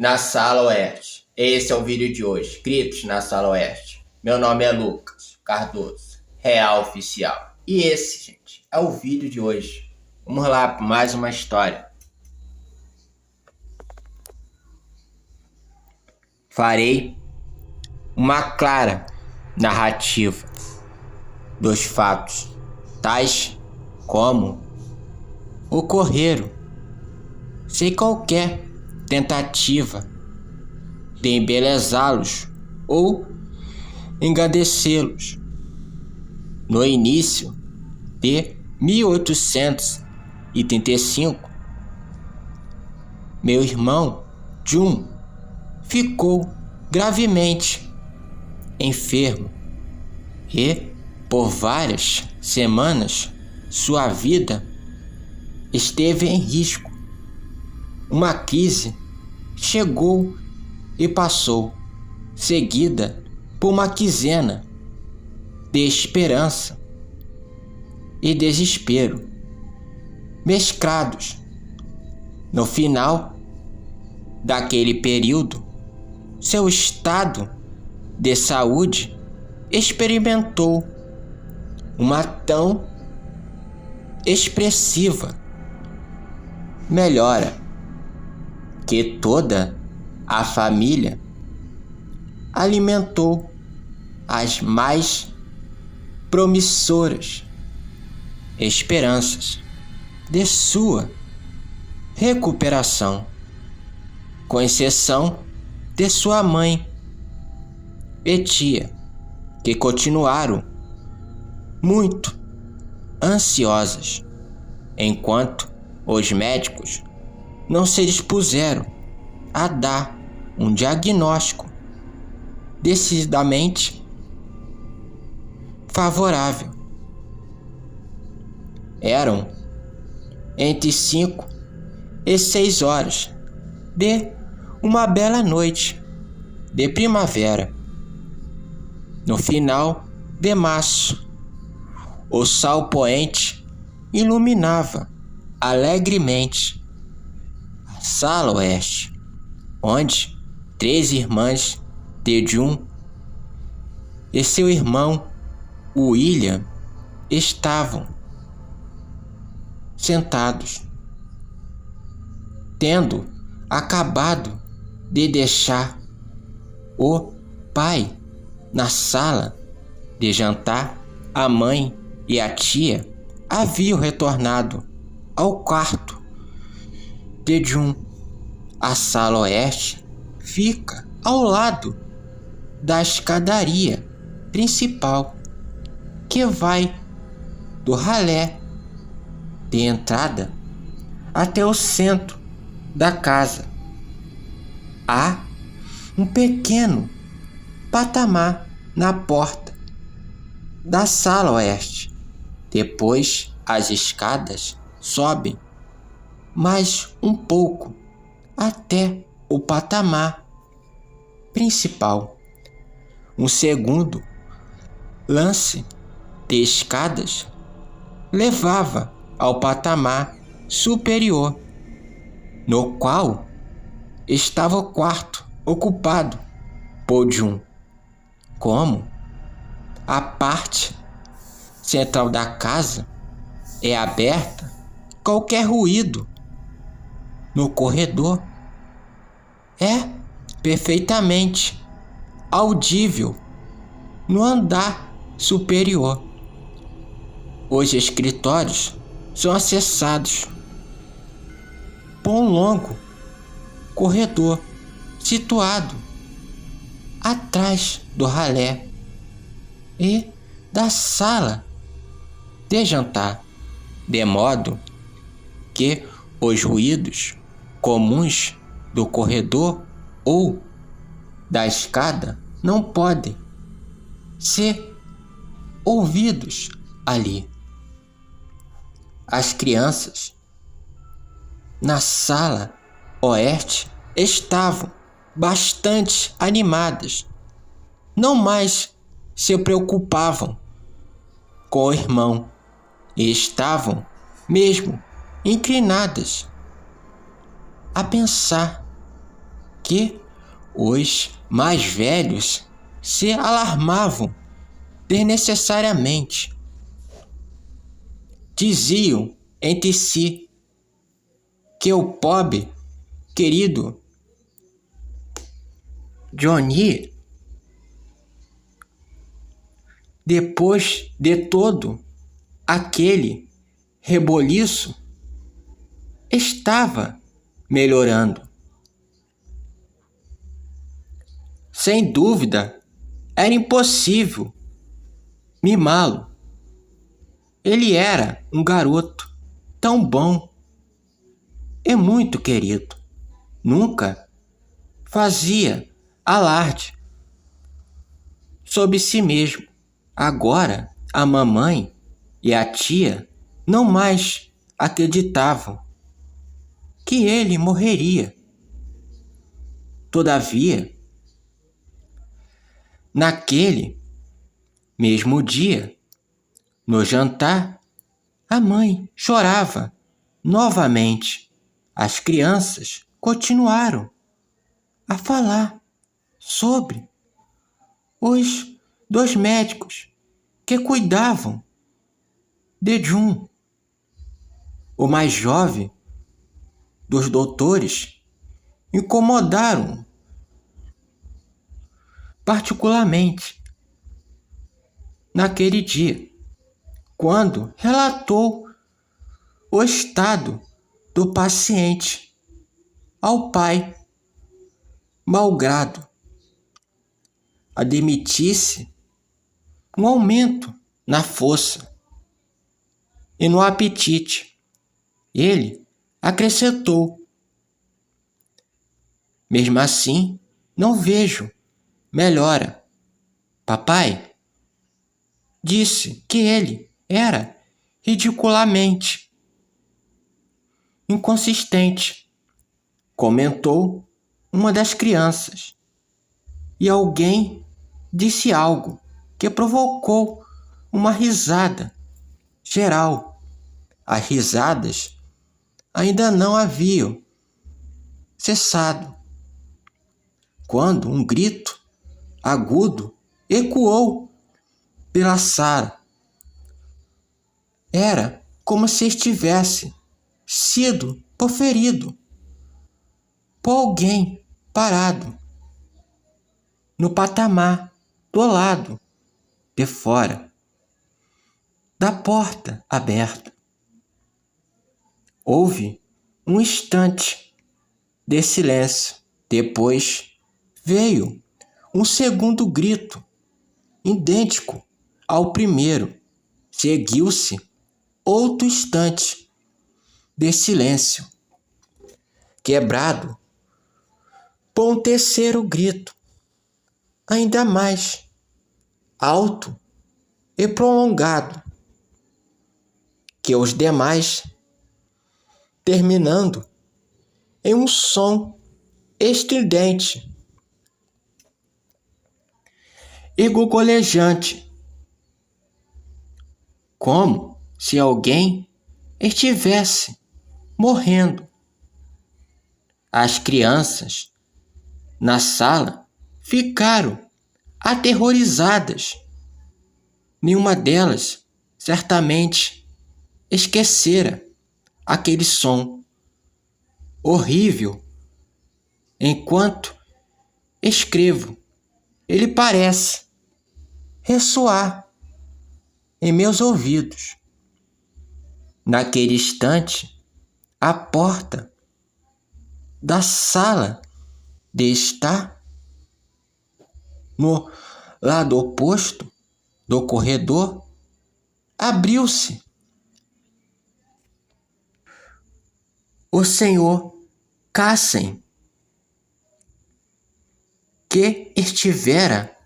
na Sala Oeste. Esse é o vídeo de hoje, Gritos na Sala Oeste. Meu nome é Lucas Cardoso, Real Oficial. E esse, gente, é o vídeo de hoje. Vamos lá para mais uma história. Farei uma clara narrativa dos fatos, tais como ocorreram, sem qualquer tentativa de embelezá-los ou engrandecê-los. No início de 1835, meu irmão Jun ficou gravemente enfermo e, por várias semanas, sua vida esteve em risco. Uma crise chegou e passou, seguida por uma quinzena de esperança e desespero, mesclados. No final daquele período, seu estado de saúde experimentou uma tão expressiva melhora que toda a família alimentou as mais promissoras esperanças de sua recuperação, com exceção de sua mãe e tia, que continuaram muito ansiosas, enquanto os médicos não se dispuseram a dar um diagnóstico decididamente favorável. Eram entre 5 e 6 horas de uma bela noite de primavera. No final de março, o sol poente iluminava alegremente a Sala Oeste, onde 3 irmãs de Jun e seu irmão William estavam sentados, tendo acabado de deixar o pai na sala de jantar. A mãe e a tia haviam retornado ao quarto de Jun. A Sala Oeste fica ao lado da escadaria principal que vai do ralé de entrada até o centro da casa. Há um pequeno patamar na porta da Sala Oeste. Depois as escadas sobem mais um pouco até o patamar principal. Um segundo lance de escadas levava ao patamar superior, no qual estava o quarto ocupado por Jun. Como a parte central da casa é aberta, qualquer ruído no corredor é perfeitamente audível no andar superior. Os escritórios são acessados por um longo corredor situado atrás do ralé e da sala de jantar, de modo que os ruídos comuns do corredor ou da escada não podem ser ouvidos ali. As crianças na Sala Oeste estavam bastante animadas. Não mais se preocupavam com o irmão e estavam mesmo inclinadas a pensar que os mais velhos se alarmavam desnecessariamente. Diziam entre si que o pobre, querido Johnny, depois de todo aquele reboliço, estava melhorando. Sem dúvida, era impossível mimá-lo. Ele era um garoto tão bom e muito querido. Nunca fazia alarde sobre si mesmo. Agora, a mamãe e a tia não mais acreditavam que ele morreria. Todavia, naquele mesmo dia, no jantar, a mãe chorava novamente. As crianças continuaram a falar sobre os dois médicos que cuidavam de Jun. O mais jovem dos doutores incomodaram particularmente naquele dia, quando relatou o estado do paciente ao pai, malgrado admitisse um aumento na força e no apetite. Ele acrescentou: mesmo assim, não vejo melhora. Papai disse que ele era ridiculamente inconsistente, comentou uma das crianças, e alguém disse algo que provocou uma risada geral. As risadas ainda não haviam cessado, quando um grito agudo ecoou pela sala. Era como se estivesse sido proferido por alguém parado no patamar do lado de fora da porta aberta. Houve um instante de silêncio. Depois veio um segundo grito, idêntico ao primeiro. Seguiu-se outro instante de silêncio, quebrado por um terceiro grito, ainda mais alto e prolongado que os demais, terminando em um som estridente e gorgolejante, como se alguém estivesse morrendo. As crianças na sala ficaram aterrorizadas. Nenhuma delas certamente esquecera aquele som horrível. Enquanto escrevo, ele parece ressoar em meus ouvidos. Naquele instante, a porta da sala de estar no lado oposto do corredor abriu-se. O senhor Cassen, que estivera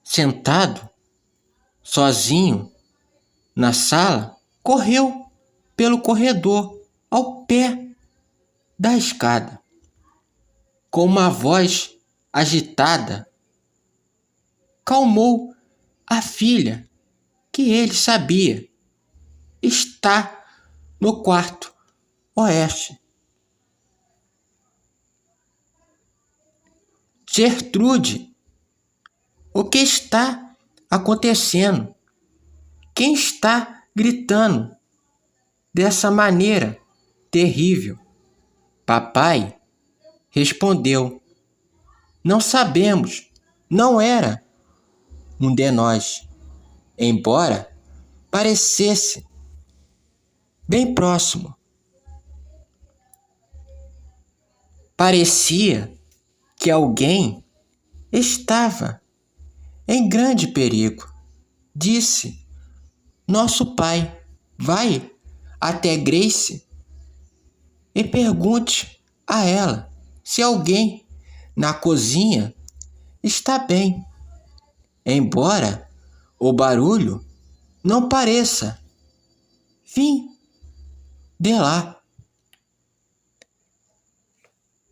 sentado sozinho na sala, correu pelo corredor ao pé da escada. Com uma voz agitada, calmou a filha, que ele sabia está no quarto oeste. Gertrude, o que está acontecendo? Quem está gritando dessa maneira terrível? Papai respondeu: não sabemos, não era um de nós, embora parecesse bem próximo. Parecia que alguém estava em grande perigo. Disse nosso pai: vai até Grace e pergunte a ela se alguém na cozinha está bem, embora o barulho não pareça vir de lá.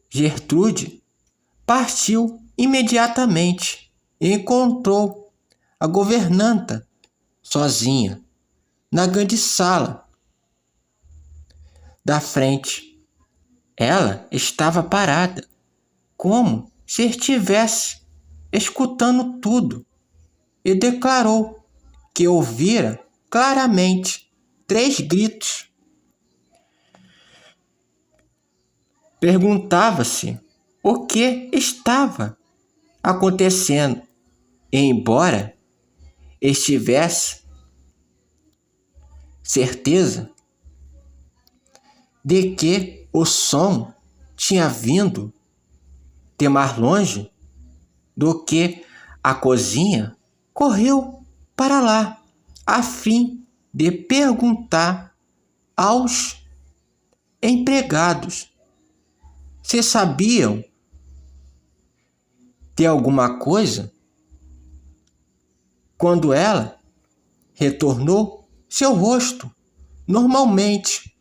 Gertrude partiu imediatamente e encontrou a governanta sozinha na grande sala da frente. Ela estava parada, como se estivesse escutando tudo, e declarou que ouvira claramente 3 gritos. Perguntava-se o que estava acontecendo, e embora estivesse certeza de que o som tinha vindo de mais longe do que a cozinha, correu para lá a fim de perguntar aos empregados se sabiam de alguma coisa. Quando ela retornou, seu rosto, normalmente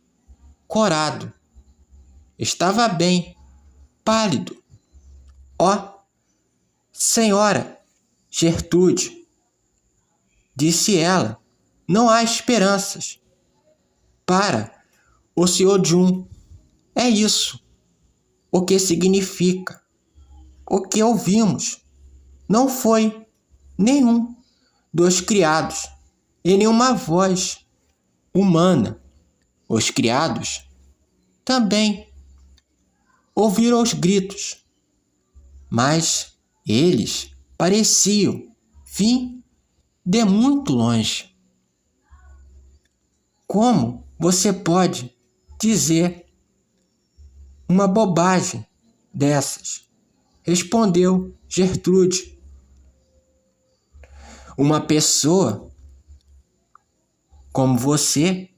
corado, estava bem pálido. Ó, senhora Gertrude, disse ela, não há esperanças para o Sr. Jun. É isso o que significa. O que ouvimos não foi nenhum dos criados e nenhuma voz humana. Os criados também ouviram os gritos, mas eles pareciam vir de muito longe. Como você pode dizer uma bobagem dessas? Respondeu Gertrude. Uma pessoa como você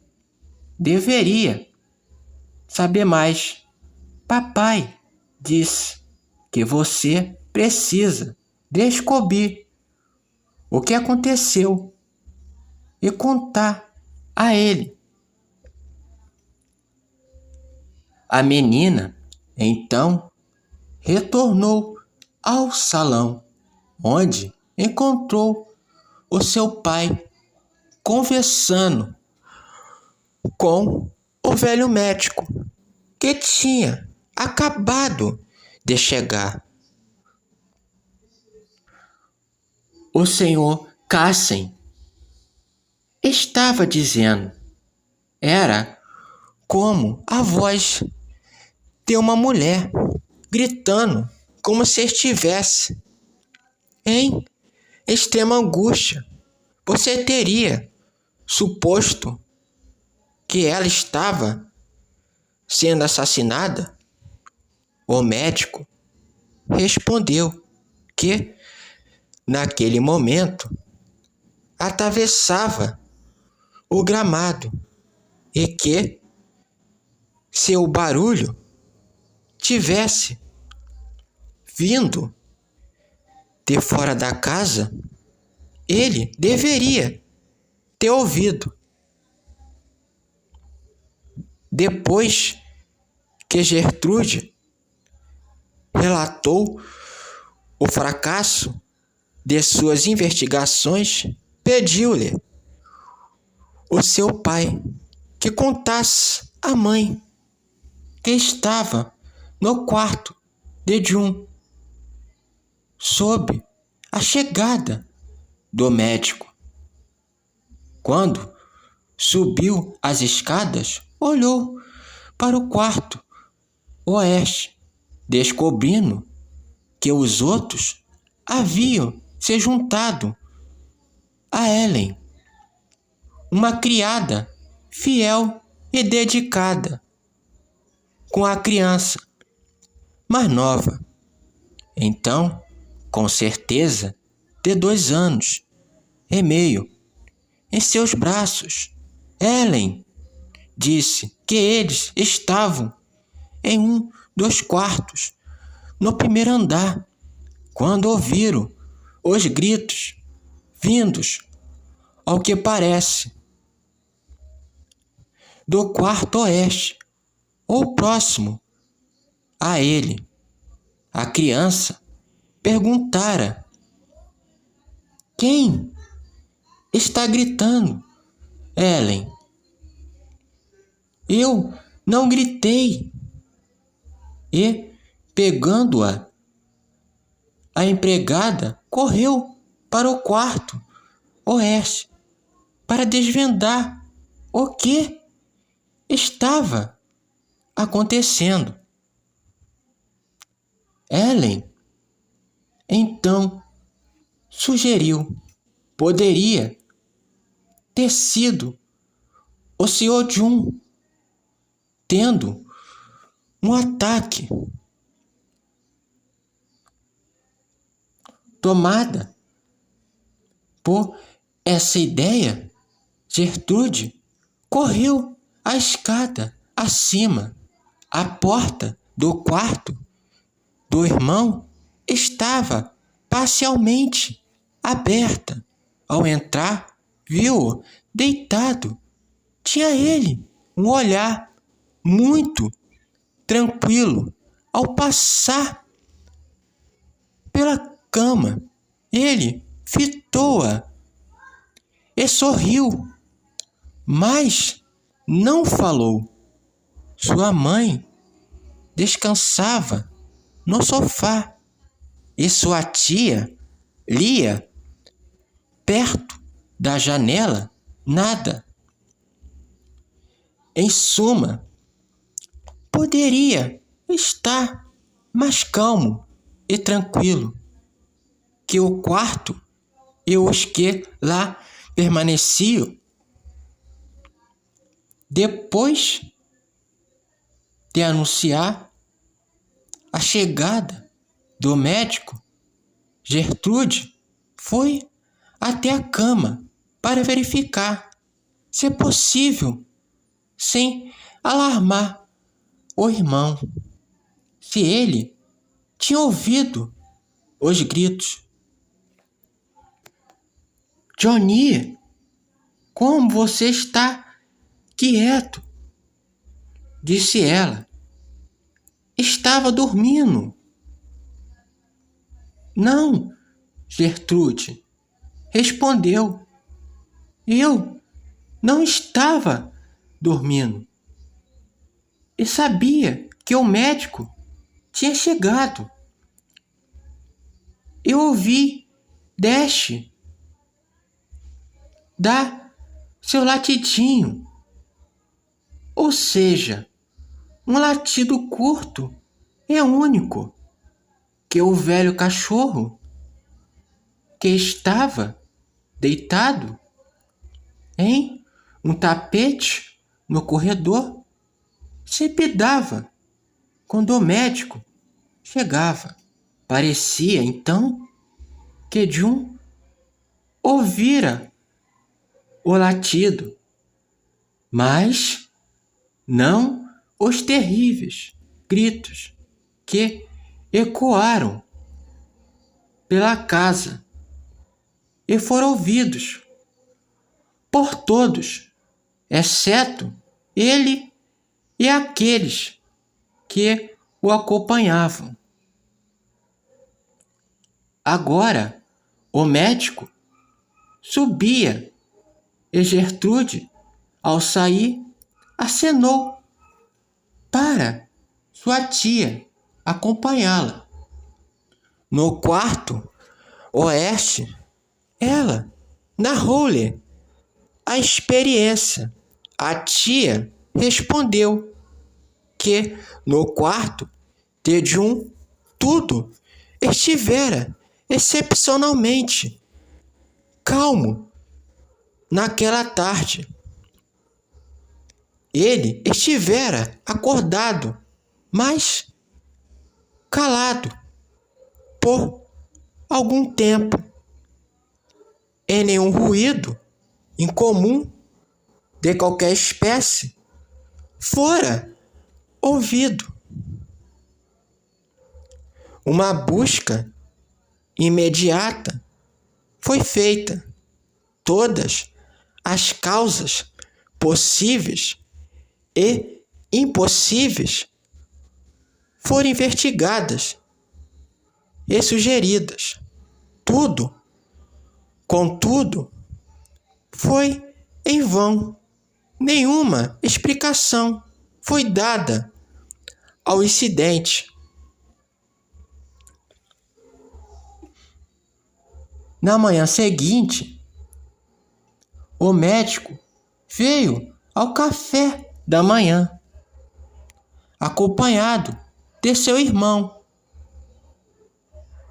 deveria saber mais. Papai disse que você precisa descobrir o que aconteceu e contar a ele. A menina, então, retornou ao salão, onde encontrou o seu pai conversando com o velho médico, que tinha acabado de chegar. O senhor Cassen estava dizendo, era como a voz de uma mulher gritando, como se estivesse em extrema angústia. Você teria suposto que ela estava sendo assassinada? O médico respondeu que, naquele momento, atravessava o gramado e que, se o barulho tivesse vindo de fora da casa, ele deveria ter ouvido. Depois que Gertrude relatou o fracasso de suas investigações, pediu-lhe o seu pai que contasse à mãe que estava no quarto de Jun. soube a chegada do médico. Quando subiu as escadas, olhou para o quarto oeste, descobrindo que os outros haviam se juntado a Ellen, uma criada fiel e dedicada, com a criança mais nova, então, com certeza, de 2 anos e meio, em seus braços. Ellen disse que eles estavam em um dos quartos, no primeiro andar, quando ouviram os gritos vindos, ao que parece, do quarto oeste, ou próximo a ele. A criança perguntara: "Quem está gritando, Ellen?" "Eu não gritei." E, pegando-a, a empregada correu para o quarto oeste para desvendar o que estava acontecendo. Ellen então sugeriu: poderia ter sido o Sr. Jun tendo um ataque. Tomada por essa ideia, Gertrude correu a escada acima. A porta do quarto do irmão estava parcialmente aberta. Ao entrar, viu-o deitado. Tinha ele um olhar muito tranquilo. Ao passar pela cama, ele fitou-a e sorriu, mas não falou. Sua mãe descansava no sofá e sua tia lia perto da janela nada. Em suma, poderia estar mais calmo e tranquilo que o quarto e os que lá permaneciam. Depois de anunciar a chegada do médico, Gertrude foi até a cama para verificar, se é possível, sem alarmar o irmão, se ele tinha ouvido os gritos. "Johnny, como você está quieto?" disse ela. "Estava dormindo." "Não," Gertrude respondeu. "Eu não estava dormindo e sabia que o médico tinha chegado. Eu ouvi Dash dar seu latidinho, ou seja, um latido curto e único, que o velho cachorro, que estava deitado em um tapete no corredor, sempre dava quando o médico chegava." Parecia então que Jun ouvira o latido, mas não os terríveis gritos que ecoaram pela casa e foram ouvidos por todos, exceto ele e aqueles que o acompanhavam. Agora, o médico subia e Gertrude, ao sair, acenou para sua tia acompanhá-la. No quarto oeste, ela narrou-lhe a experiência. A tia respondeu que no quarto de Jun tudo estivera excepcionalmente calmo naquela tarde. Ele estivera acordado, mas calado por algum tempo, e nenhum ruído incomum de qualquer espécie fora ouvido. Uma busca imediata foi feita. Todas as causas possíveis e impossíveis foram investigadas e sugeridas. Tudo, contudo, foi em vão. Nenhuma explicação foi dada ao incidente. Na manhã seguinte, o médico veio ao café da manhã, acompanhado de seu irmão,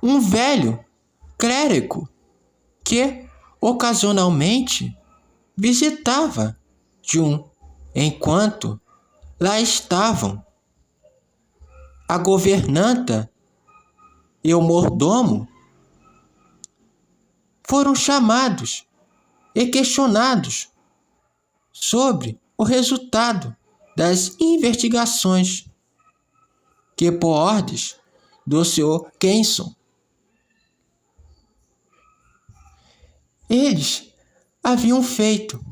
um velho clérigo que ocasionalmente visitava Jun enquanto lá estavam a governanta e o mordomo. Foram chamados e questionados sobre o resultado das investigações que, por ordens do Sr. Kenson, eles haviam feito.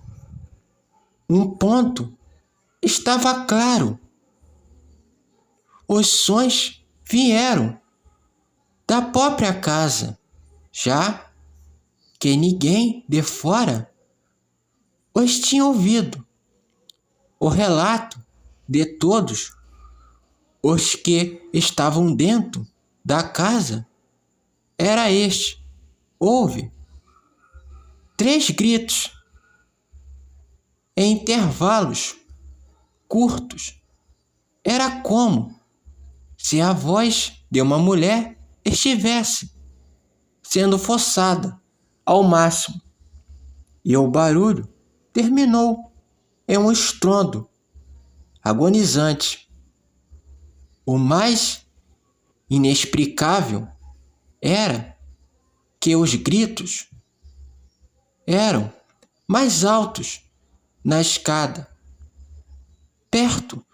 Um ponto estava claro: os sons vieram da própria casa, já que ninguém de fora os tinha ouvido. O relato de todos os que estavam dentro da casa era este: houve 3 gritos em intervalos curtos. Era como se a voz de uma mulher estivesse sendo forçada ao máximo, e o barulho terminou em um estrondo agonizante. O mais inexplicável era que os gritos eram mais altos na escada, perto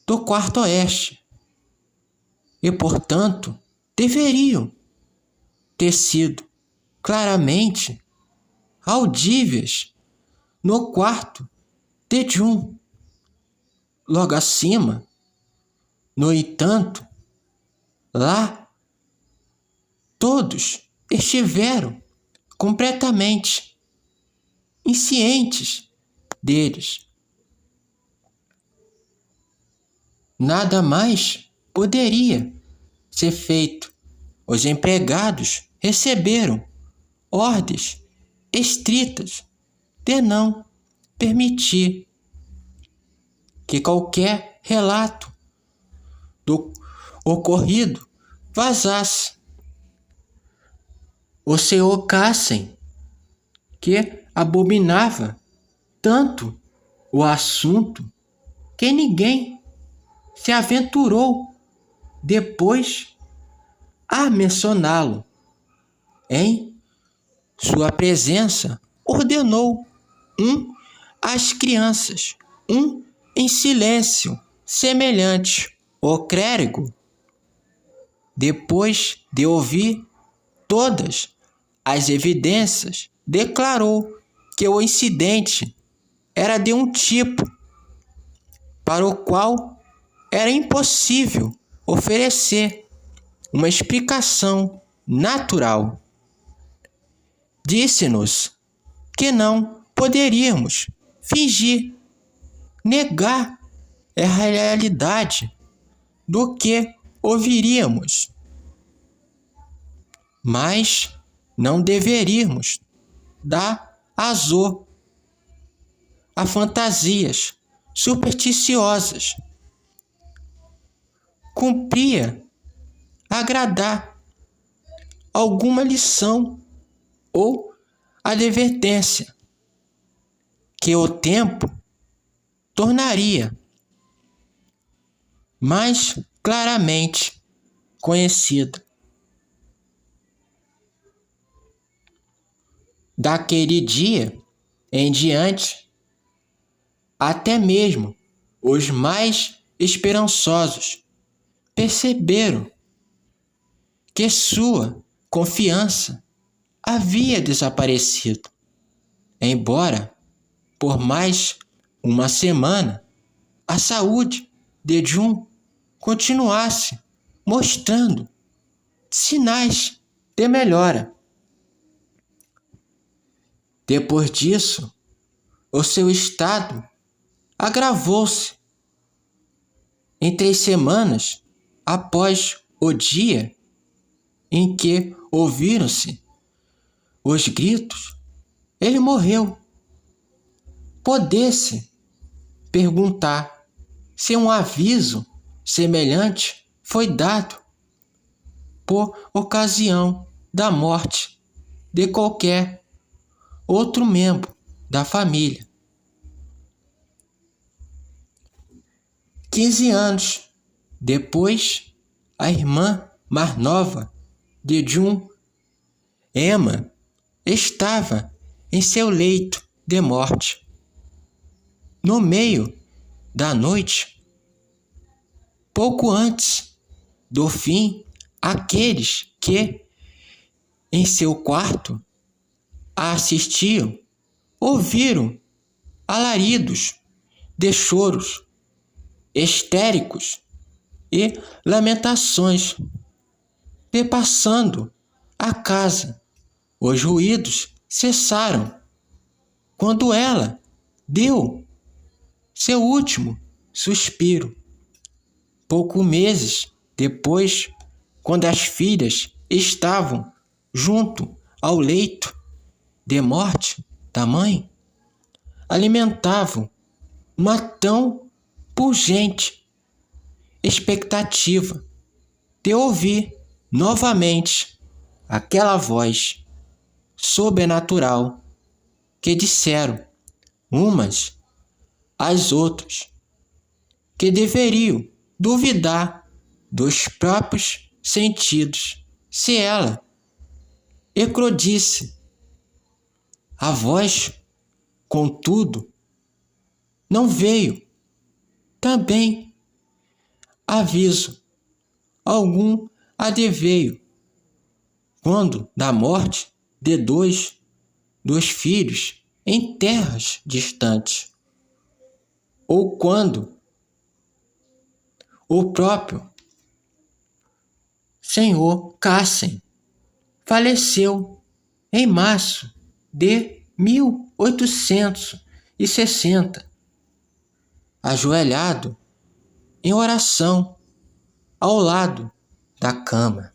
do quarto oeste, e, portanto, deveriam ter sido claramente audíveis no quarto de Jun. Logo acima, no entanto, lá todos estiveram completamente inscientes deles. Nada mais poderia ser feito. Os empregados receberam ordens estritas de não permitir que qualquer relato do ocorrido vazasse. O Sr. Cassen, que abominava tanto o assunto que ninguém se aventurou depois a mencioná-lo, em sua presença, ordenou às crianças, em silêncio semelhante. O clérigo, depois de ouvir todas as evidências, declarou que o incidente era de um tipo para o qual era impossível oferecer uma explicação natural. Disse-nos que não poderíamos fingir, negar a realidade do que ouviríamos. mas não deveríamos dar azor a fantasias supersticiosas. Cumpria agradar alguma lição ou advertência que o tempo tornaria mais claramente conhecida. Daquele dia em diante, até mesmo os mais esperançosos perceberam que sua confiança havia desaparecido, embora por mais uma semana a saúde de Jun continuasse mostrando sinais de melhora. Depois disso, o seu estado agravou-se. Em 3 semanas após o dia em que ouviram-se os gritos, ele morreu. Pode-se perguntar se um aviso semelhante foi dado por ocasião da morte de qualquer outro membro da família. 15 anos depois, a irmã mais nova de Jun, Emma, estava em seu leito de morte. No meio da noite, pouco antes do fim, aqueles que em seu quarto a assistiam ouviram alaridos de choros histéricos e lamentações perpassando a casa. Os ruídos cessaram quando ela deu seu último suspiro. Poucos meses depois, quando as filhas estavam junto ao leito de morte da mãe, alimentavam uma tão pungente expectativa de ouvir novamente aquela voz sobrenatural que disseram umas às outras que deveriam duvidar dos próprios sentidos se ela eclodisse. A voz, contudo, não veio. Também aviso algum adveio quando da morte de dois dos filhos em terras distantes, ou quando o próprio senhor Cassen faleceu em março de 1860, ajoelhado em oração ao lado da cama.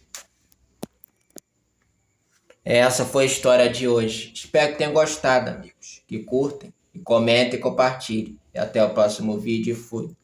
Essa foi a história de hoje. Espero que tenham gostado, amigos. Que curtem, e comentem e compartilhem. E até o próximo vídeo. Fui.